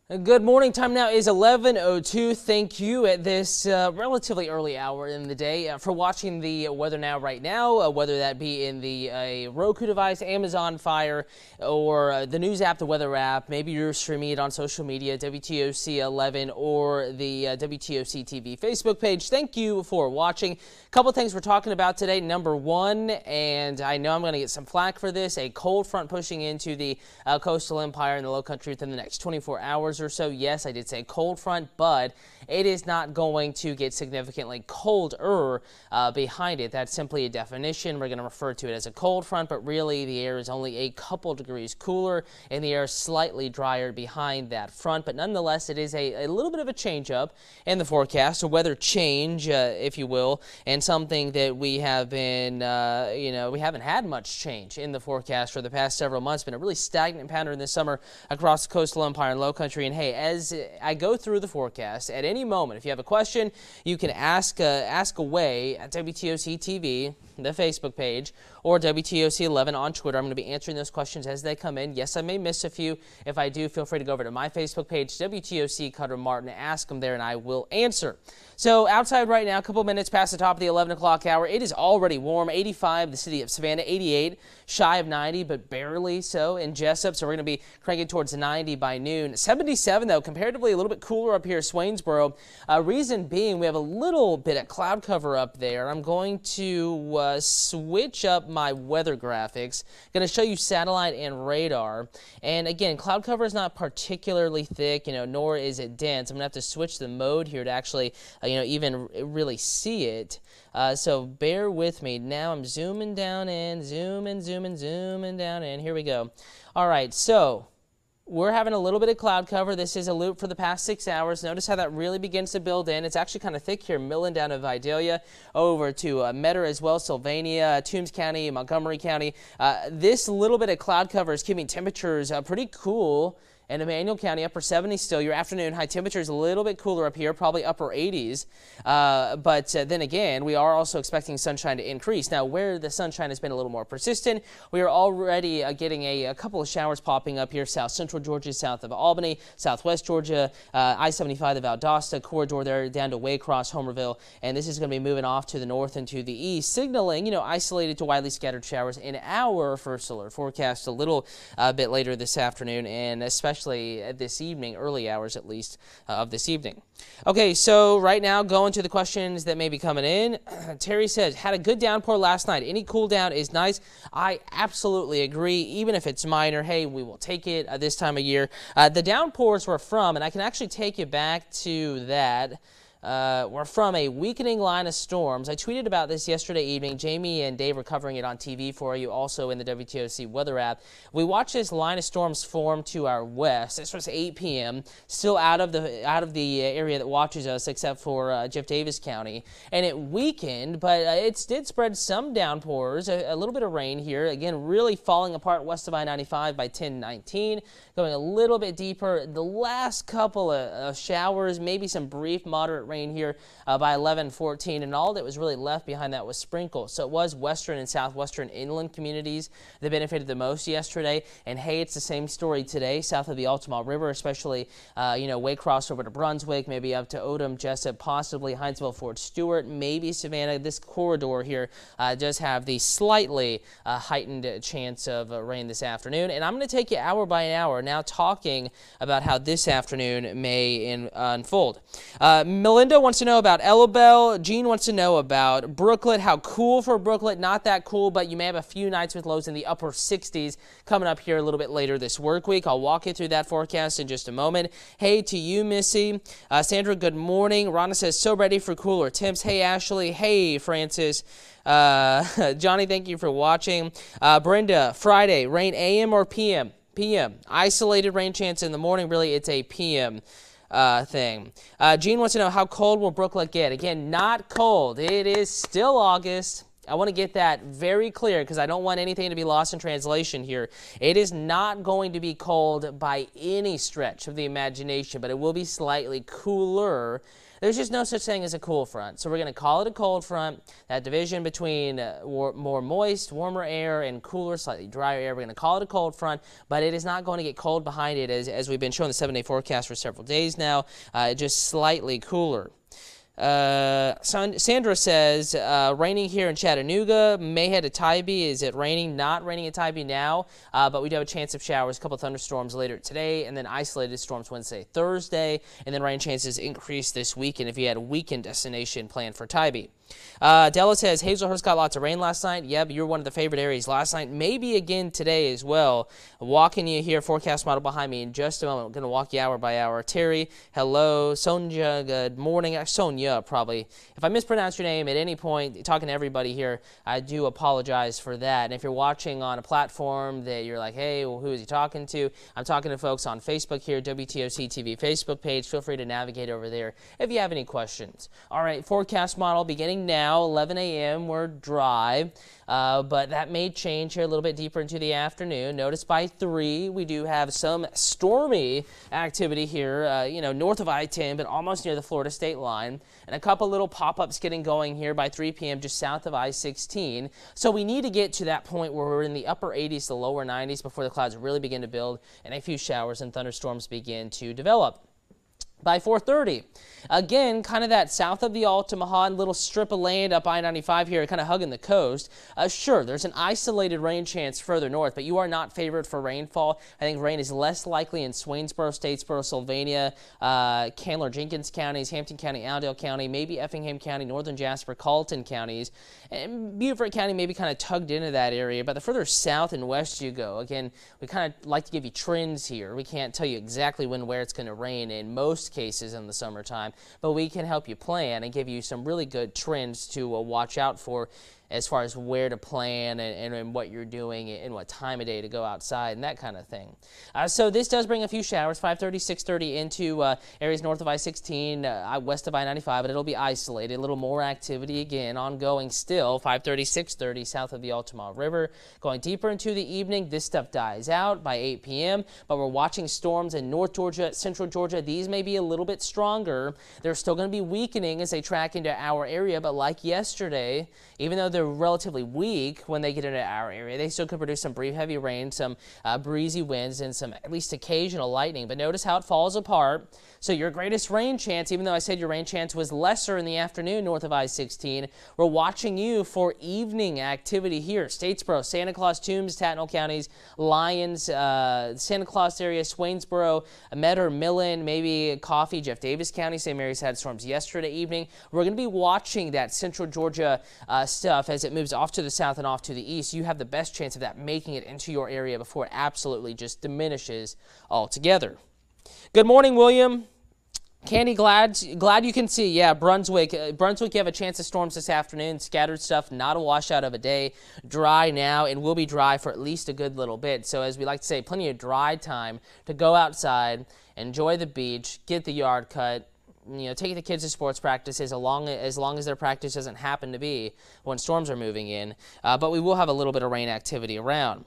Good morning. Time now is 11:02. Thank you at this relatively early hour in the day for watching the Weather Now right now, whether that be in the Roku device, Amazon Fire, or the news app, the weather app. Maybe you're streaming it on social media, WTOC 11 or the WTOC TV Facebook page. Thank you for watching. A couple things we're talking about today. Number one, and I know I'm going to get some flack for this, a cold front pushing into the coastal empire and the low country within the next 24 hours or so. Yes, I did say cold front, but it is not going to get significantly colder behind it. That's simply a definition. We're going to refer to it as a cold front, but really the air is only a couple degrees cooler and the air is slightly drier behind that front. But nonetheless, it is a little bit of a change up in the forecast, a weather change, if you will, and something that we have been, we haven't had much change in the forecast for the past several months. Been a really stagnant pattern this summer across the coastal empire and low country. And hey, as I go through the forecast, at any moment, if you have a question, you can ask away at WTOC TV, the Facebook page, or WTOC 11 on Twitter. I'm going to be answering those questions as they come in. Yes, I may miss a few. If I do, feel free to go over to my Facebook page, WTOC Cutter Martin, ask them there, and I will answer. So outside right now, a couple minutes past the top of the 11 o'clock hour, it is already warm. 85, the city of Savannah, 88, shy of 90, but barely so in Jessup. So we're going to be cranking towards 90 by noon. 77, though, comparatively a little bit cooler up here, Swainsboro. Reason being, we have a little bit of cloud cover up there. I'm going to switch up my weather graphics. Going to show you satellite and radar. And again, cloud cover is not particularly thick, nor is it dense. I'm going to have to switch the mode here to actually, even really see it. So bear with me. Now I'm zooming down in, zooming down in. Here we go. All right, so we're having a little bit of cloud cover. This is a loop for the past 6 hours. Notice how that really begins to build in. It's actually kind of thick here, milling down to Vidalia, over to Metter as well, Sylvania, Toombs County, Montgomery County. This little bit of cloud cover is keeping temperatures pretty cool. And Emmanuel County, upper 70s still. Your afternoon high temperature is a little bit cooler up here, probably upper 80s. But then again, we are also expecting sunshine to increase. Now, where the sunshine has been a little more persistent, we are already getting a couple of showers popping up here, south central Georgia, south of Albany, southwest Georgia, I-75, the Valdosta corridor there, down to Waycross, Homerville. And this is going to be moving off to the north and to the east, signaling, isolated to widely scattered showers in our first alert forecast a little bit later this afternoon, and especially this evening, early hours at least, of this evening. Okay, so right now going to the questions that may be coming in. Terry says, had a good downpour last night. Any cool down is nice. I absolutely agree, even if it's minor. Hey, we will take it this time of year. The downpours were from, and I can actually take you back to that. We're from a weakening line of storms. I tweeted about this yesterday evening. Jamie and Dave are covering it on TV for you, also in the WTOC weather app. We watched this line of storms form to our west. This was 8 p.m., still out of the area that watches us, except for Jeff Davis County. And it weakened, but it did spread some downpours, a little bit of rain here. Again, really falling apart west of I-95 by 10:19, going a little bit deeper. The last couple of showers, maybe some brief moderate rain here by 11:14, and all that was really left behind that was sprinkles. So it was western and southwestern inland communities that benefited the most yesterday. And hey, it's the same story today, south of the Altamont River, especially Waycross over to Brunswick, maybe up to Odom, Jessup, possibly Hinesville, Fort Stewart, maybe Savannah. This corridor here does have the slightly heightened chance of rain this afternoon. And I'm going to take you hour by hour now, talking about how this afternoon may unfold. Melinda wants to know about Ellabelle. Jean wants to know about Brooklet. How cool for Brooklet? Not that cool, but you may have a few nights with lows in the upper 60s coming up here a little bit later this work week. I'll walk you through that forecast in just a moment. Hey to you, Missy. Sandra, good morning. Rhonda says, so ready for cooler temps. Hey, Ashley. Hey, Francis. Johnny, thank you for watching. Brenda, Friday, rain AM or PM? PM. Isolated rain chance in the morning. Really, it's a PM thing. Gene wants to know, how cold will Brooklet get? Again, not cold. It is still August. I want to get that very clear because I don't want anything to be lost in translation here. It is not going to be cold by any stretch of the imagination, but it will be slightly cooler. There's just no such thing as a cool front. So we're going to call it a cold front. That division between more moist, warmer air and cooler, slightly drier air, we're going to call it a cold front, but it is not going to get cold behind it as we've been showing the 7-day forecast for several days now, just slightly cooler. Sandra says, raining here in Chattanooga, may head to Tybee. Is it raining? Not raining at Tybee now, but we do have a chance of showers, a couple of thunderstorms later today, and then isolated storms Wednesday, Thursday, and then rain chances increase this weekend if you had a weekend destination planned for Tybee. Della says, Hazelhurst got lots of rain last night. Yep, you're one of the favorite areas last night. Maybe again today as well. Walking you here, forecast model behind me in just a moment. I'm going to walk you hour by hour. Terry, hello. Sonia, good morning. Sonia, probably. If I mispronounce your name at any point, talking to everybody here, I do apologize for that. And if you're watching on a platform that you're like, hey, well, who is he talking to? I'm talking to folks on Facebook here, WTOC TV Facebook page. Feel free to navigate over there if you have any questions. All right, forecast model beginning now, 11 a.m. We're dry, but that may change here a little bit deeper into the afternoon. Notice by 3, we do have some stormy activity here, north of I-10, but almost near the Florida state line, and a couple little pop-ups getting going here by 3 p.m. just south of I-16. So we need to get to that point where we're in the upper 80s to lower 90s before the clouds really begin to build and a few showers and thunderstorms begin to develop. By 4:30, again, kind of that south of the Altamaha, little strip of land up I-95 here, kind of hugging the coast. Sure, there's an isolated rain chance further north, but you are not favored for rainfall. I think rain is less likely in Swainsboro, Statesboro, Sylvania, Candler, Jenkins counties, Hampton County, Allendale County, maybe Effingham County, Northern Jasper, Carlton counties, and Beaufort County maybe kind of tugged into that area. But the further south and west you go, again, we kind of like to give you trends here. We can't tell you exactly when where it's going to rain in most cases in the summertime, but we can help you plan and give you some really good trends to watch out for as far as where to plan and what you're doing and what time of day to go outside and that kind of thing. So this does bring a few showers, 5:30, 6:30 into areas north of I-16, west of I-95, but it'll be isolated. A little more activity again, ongoing still, 5:30, 6:30 south of the Altamaha River. Going deeper into the evening, this stuff dies out by 8 p.m., but we're watching storms in North Georgia, Central Georgia. These may be a little bit stronger. They're still going to be weakening as they track into our area, but like yesterday, even though they're relatively weak when they get into our area, they still could produce some brief heavy rain, some breezy winds, and some at least occasional lightning. But notice how it falls apart. So your greatest rain chance, even though I said your rain chance was lesser in the afternoon north of I-16, we're watching you for evening activity here. Statesboro, Santa Claus, Toombs, Tattnall counties, Lyons, Santa Claus area, Swainsboro, Metter, Millen, maybe Coffee, Jeff Davis County. St. Mary's had storms yesterday evening. We're going to be watching that Central Georgia stuff as it moves off to the south and off to the east. You have the best chance of that making it into your area before it absolutely just diminishes altogether. Good morning, William. Candy, glad you can see. Yeah, Brunswick, you have a chance of storms this afternoon. Scattered stuff, not a washout of a day. Dry now, and will be dry for at least a good little bit. So as we like to say, plenty of dry time to go outside, enjoy the beach, get the yard cut, take the kids to sports practices as long as their practice doesn't happen to be when storms are moving in. But we will have a little bit of rain activity around.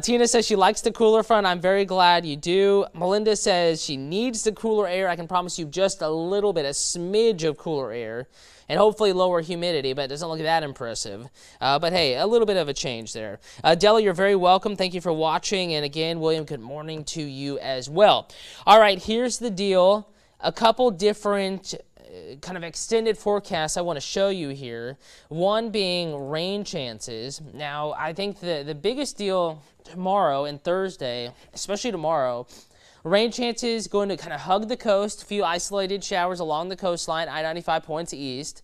Tina says she likes the cooler front. I'm very glad you do. Melinda says she needs the cooler air. I can promise you just a little bit, a smidge of cooler air, and hopefully lower humidity, but it doesn't look that impressive. But hey, a little bit of a change there. Della, you're very welcome. Thank you for watching. And again, William, good morning to you as well. All right, here's the deal. A couple different kind of extended forecasts I want to show you here. One being rain chances. Now, I think the biggest deal tomorrow and Thursday, especially tomorrow, rain chances going to kind of hug the coast, a few isolated showers along the coastline, I-95 points east.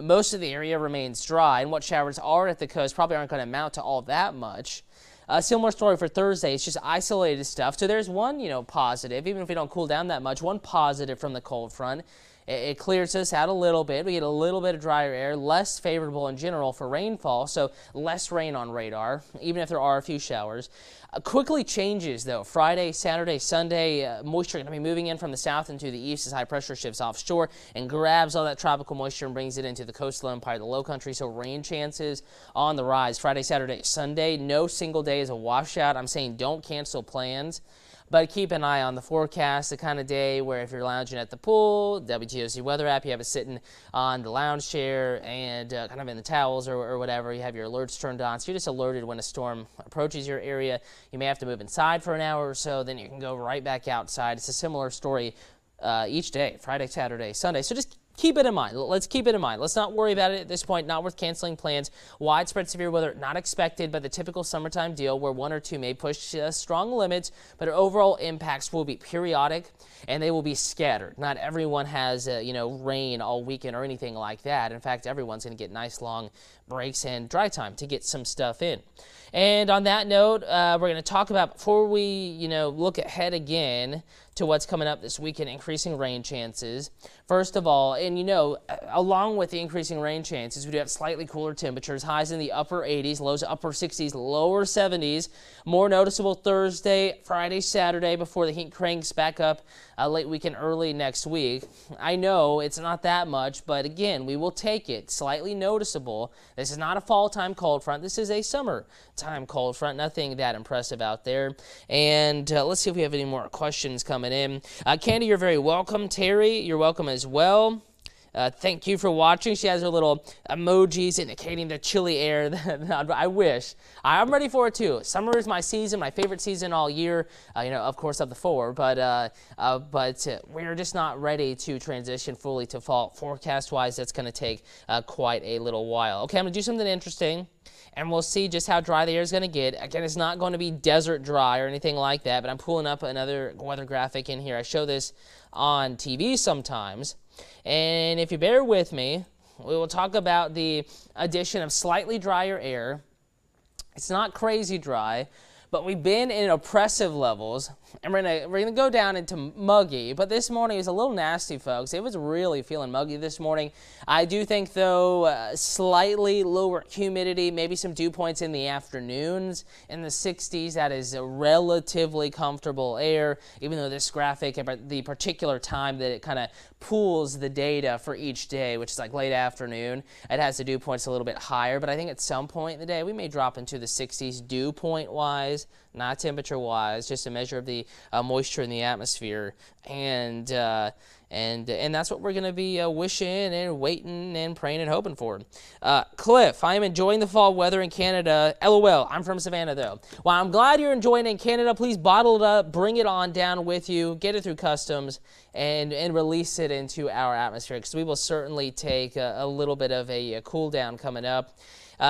Most of the area remains dry, and what showers are at the coast probably aren't going to amount to all that much. A similar story for Thursday. It's just isolated stuff. So there's one, positive, even if we don't cool down that much, one positive from the cold front. it clears us out a little bit. We get a little bit of drier air, less favorable in general for rainfall, so less rain on radar, even if there are a few showers. Quickly changes, though. Friday, Saturday, Sunday, moisture going to be moving in from the south into the east as high pressure shifts offshore and grabs all that tropical moisture and brings it into the coastal empire, the low country. So rain chances on the rise. Friday, Saturday, Sunday, no single day is a washout. I'm saying don't cancel plans. But keep an eye on the forecast, the kind of day where if you're lounging at the pool, WTOC weather app, you have it sitting on the lounge chair and kind of in the towels or whatever. You have your alerts turned on, so you're just alerted when a storm approaches your area. You may have to move inside for an hour or so, then you can go right back outside. It's a similar story each day, Friday, Saturday, Sunday. So just keep it in mind. Let's keep it in mind. Let's not worry about it at this point. Not worth canceling plans. Widespread severe weather not expected, but the typical summertime deal where one or two may push strong limits, but overall impacts will be periodic and they will be scattered. Not everyone has rain all weekend or anything like that. In fact, everyone's going to get nice long breaks and dry time to get some stuff in. And on that note, we're going to talk about, before we look ahead again to what's coming up this weekend, increasing rain chances. First of all, and along with the increasing rain chances, we do have slightly cooler temperatures, highs in the upper 80s, lows upper 60s, lower 70s. More noticeable Thursday, Friday, Saturday before the heat cranks back up late weekend, early next week. I know it's not that much, but again, we will take it. Slightly noticeable. This is not a fall time cold front. This is a summer time cold front. Nothing that impressive out there. And let's see if we have any more questions coming in. Candy, you're very welcome. Terry, you're welcome as well. Thank you for watching. She has her little emojis indicating the chilly air. I wish. I'm ready for it too. Summer is my season, my favorite season all year. Of course, of the four. But we're just not ready to transition fully to fall. Forecast-wise, that's going to take quite a little while. Okay, I'm going to do something interesting, and we'll see just how dry the air is going to get. Again, it's not going to be desert dry or anything like that, but I'm pulling up another weather graphic in here. I show this on TV sometimes. And if you bear with me, we will talk about the addition of slightly drier air. It's not crazy dry, but we've been in oppressive levels, and we're gonna go down into muggy. But this morning was a little nasty, folks. It was really feeling muggy this morning. I do think, though, slightly lower humidity, maybe some dew points in the afternoons in the 60s. That is a relatively comfortable air, even though this graphic, at the particular time that it kind of pulls the data for each day, which is like late afternoon, it has the dew points a little bit higher. But I think at some point in the day, we may drop into the 60s dew point-wise, not temperature-wise, just a measure of the moisture in the atmosphere, and that's what we're going to be wishing and waiting and praying and hoping for. Cliff, I am enjoying the fall weather in Canada. LOL, I'm from Savannah, though. Well, I'm glad you're enjoying it in Canada. Please bottle it up, bring it on down with you, get it through customs, and release it into our atmosphere, because we will certainly take a little bit of a cool down coming up.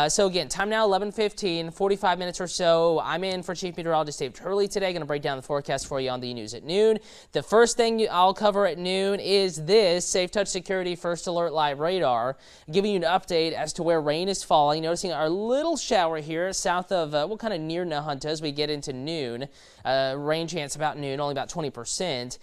So again, time now 11:15, 45 minutes or so. I'm in for Chief Meteorologist Dave Turley today. Going to break down the forecast for you on the news at noon. The first thing I'll cover at noon is this Safe Touch Security First Alert Live Radar, giving you an update as to where rain is falling. Noticing our little shower here south of, kind of near Nahunta as we get into noon. Rain chance about noon, only about 20%.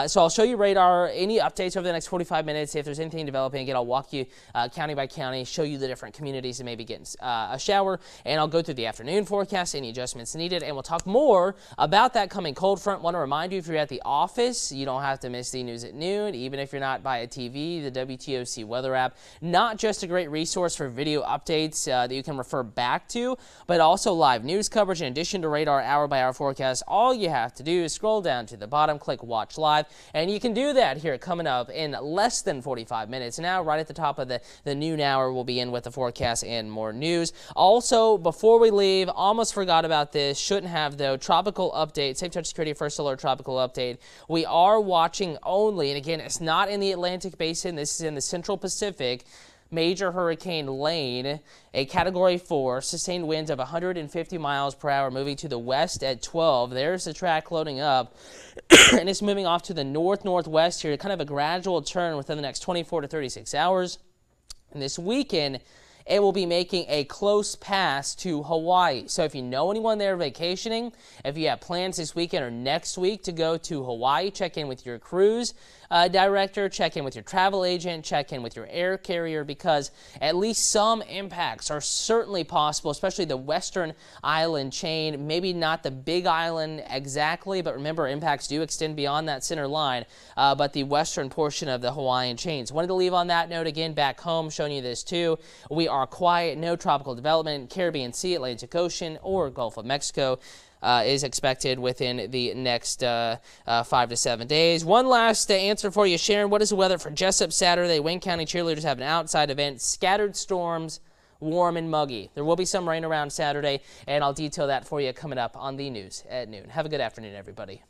So I'll show you radar, any updates over the next 45 minutes. If there's anything developing, again, I'll walk you county by county, show you the different communities that maybe get a shower, and I'll go through the afternoon forecast, any adjustments needed, and we'll talk more about that coming cold front. Want to remind you, if you're at the office, you don't have to miss the news at noon. Even if you're not by a TV, the WTOC weather app, not just a great resource for video updates that you can refer back to, but also live news coverage in addition to radar hour-by-hour forecast. All you have to do is scroll down to the bottom, click Watch Live, and you can do that here coming up in less than 45 minutes. Now, right at the top of the noon hour, we'll be in with the forecast and more news. Also, before we leave, almost forgot about this, shouldn't have though, tropical update, Safe Touch Security First Alert tropical update. We are watching only, and again, it's not in the Atlantic Basin, this is in the Central Pacific, Major Hurricane Lane, a Category 4, sustained winds of 150 miles per hour moving to the west at 12. There's the track loading up, and it's moving off to the north-northwest here, kind of a gradual turn within the next 24 to 36 hours. And this weekend, it will be making a close pass to Hawaii. So if you know anyone there vacationing, if you have plans this weekend or next week to go to Hawaii, check in with your cruise director, check in with your travel agent, check in with your air carrier, because at least some impacts are certainly possible, especially the western island chain. Maybe not the big island exactly, but remember, impacts do extend beyond that center line, but the western portion of the Hawaiian chains. Wanted to leave on that note again back home, showing you this too. We are quiet, no tropical development, Caribbean Sea, Atlantic Ocean, or Gulf of Mexico. Is expected within the next 5 to 7 days. One last answer for you, Sharon. What is the weather for Jessup Saturday? Wayne County cheerleaders have an outside event. Scattered storms, warm and muggy. There will be some rain around Saturday, and I'll detail that for you coming up on the news at noon. Have a good afternoon, everybody.